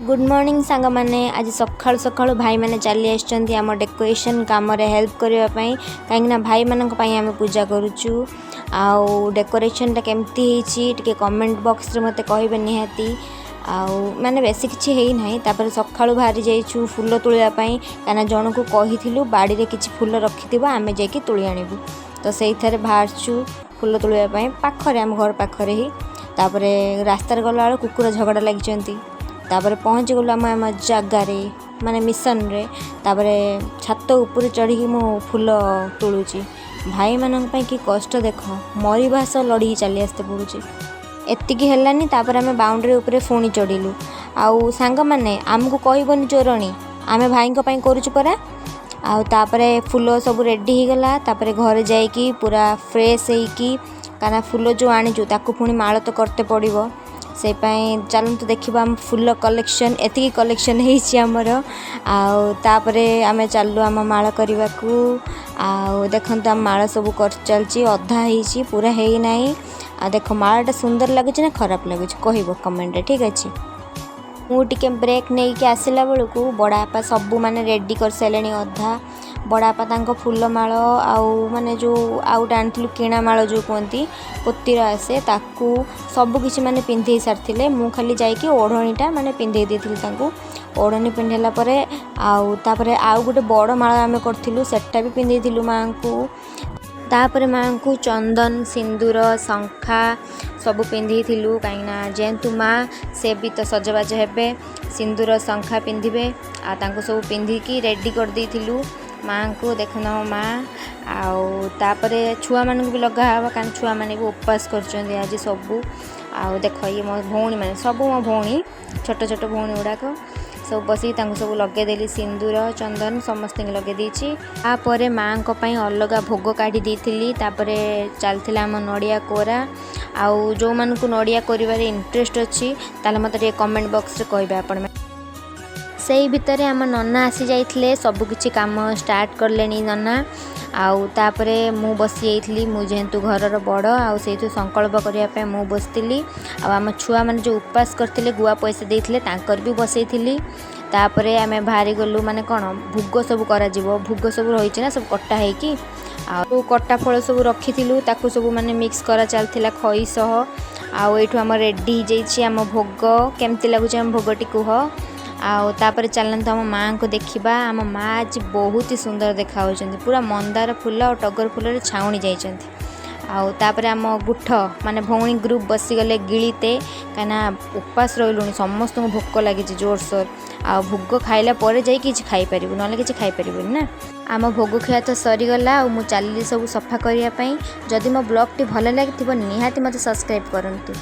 Good morning सांग मैंने आज सकाळु सकाळु भाई मैंने चली आम डेकोरेशन काम हेल्प करने कहीं भाई मानक आम पूजा करुचु आउ डेकोरेशन केमती टे कमेंट बॉक्स रे मते कहबे निहाती आउ माने बेसी किछि हेई नाही तापर सकाळु बाहरी जाइछु फूल तुलिया पई काना जण को कहिथिलु बाड़ी रे किछि फूल रखिथिबा आमे जाकी तुली आनिबु तो सेई थारे बाहरछु फूल तुलिया पई पाखरे आम घर पाखरे ही तापर रास्तार गला कुकुर झगड़ा लागिचंती तापर पहुँच गलु आम जगार माने मिशन रे तापर छात ऊपर चढ़ी मो फूल तुलुची भाई मानन पई कि कष्ट देख मरिबा सह लड़ी चली आसते पड़ुची एतिकी हेलानी तापर आम बाउंड्री ऊपर पुणी चढ़िलु आउ सांग माने आमको कहबनी चोरणी आमे भाई को पई करूछु परा आउ तापर फूल सब रेडी हो गला तापर घर जाइकी पूरा फ्रेश होइकी काना फूल जो आनीचु ताकू पुणी माळ तो करते पड़िबो से चलते देखा आम फूल कलेक्शन एतिकी कलेक्शन होमर आउे आम चलु आम माला करने को देखु आम माला सब कर चलची अधा ही पूरा है ना आ देख मालाटा सुंदर लगुच ना खराब लगुच कह कमेंट ठीक अच्छे मुझे ब्रेक नहीं कि आसला बेलू बड़ापा सबू माने रेडी कर सारे अधा बड़ापा फूल माल आउ माने जो आउट आनी किणा माल जो कहती पोतीर आसे ताकू सबकि माने पिंधे सारी मु खाली जाकि ओढ़णीटा माने पिंधे देती ओढ़णी पिंधेला आउ गोटे बड़ माल आम करूँ सेटा भी पिंधे माँ को तापर माँ को चंदन सिंदूर शंखा सब पिंधे कहीं जेहेतु माँ से भी तो सजबाज हे सिंदूर शंखा पिंधे आ सब पिंधिकी रेडी कर देलु माँ को देखना माँ आउे छुआ मान भी लगा हवा कारण छुआ मैंने भी उपवास कर आज सबू आउ देख ये मो भौणी मैंने सब मो भौणी छोट छोट भौणी गुड़ाक सब बसिक सब लगेदेली सिंदूर चंदन समस्त लगे तापर माँ अलग भोग काढ़ी देती चलता आम नड़िया कोरा आउ जो मान को नड़िया कर इंटरेस्ट अच्छी ताले मत कमेंट बॉक्स रे कहबे आपण से भितर आम नना आसी जाइए सबकि कम स्टार्ट करले नना आउ तापरे मु बसी जाइली मु जेहेतु घरर बड़ आउ से संकल्प करने मु बसती आम छुआ मैंने जो उपवास करते गुआ पैसा देते तांकर भी बसई तापर आम बाहरी गलु माने कौन भोग सब करा भोग सब रही ना सब कटा होगी आउ कटा फल सब रखी ताकू सब माने मिक्स करा चलता खई सह आउ ये आम रेडी हो आम भोग केमती लगुच आम भोगटी कह आउ तापर चलते आम माँ को देखा आम माँ आज बहुत ही सुंदर देखा पूरा मंदार फूल और टगर फूल छाउणी जाइछन्ति आउ तापर आम गुठ माने भौणी ग्रुप बसीगले गिलीते कहीं उपास रही समस्त भोक लगी जोरसोर आ भोग खाइला पर जाई किछि खाई परिबु नले किछि खाई परिबु ना आम भोग खिया तो सरीगला आ चलली सब सफा करने जदि मो ब्लॉग टी भल लगी निहाती मते सब्सक्राइब करंतु।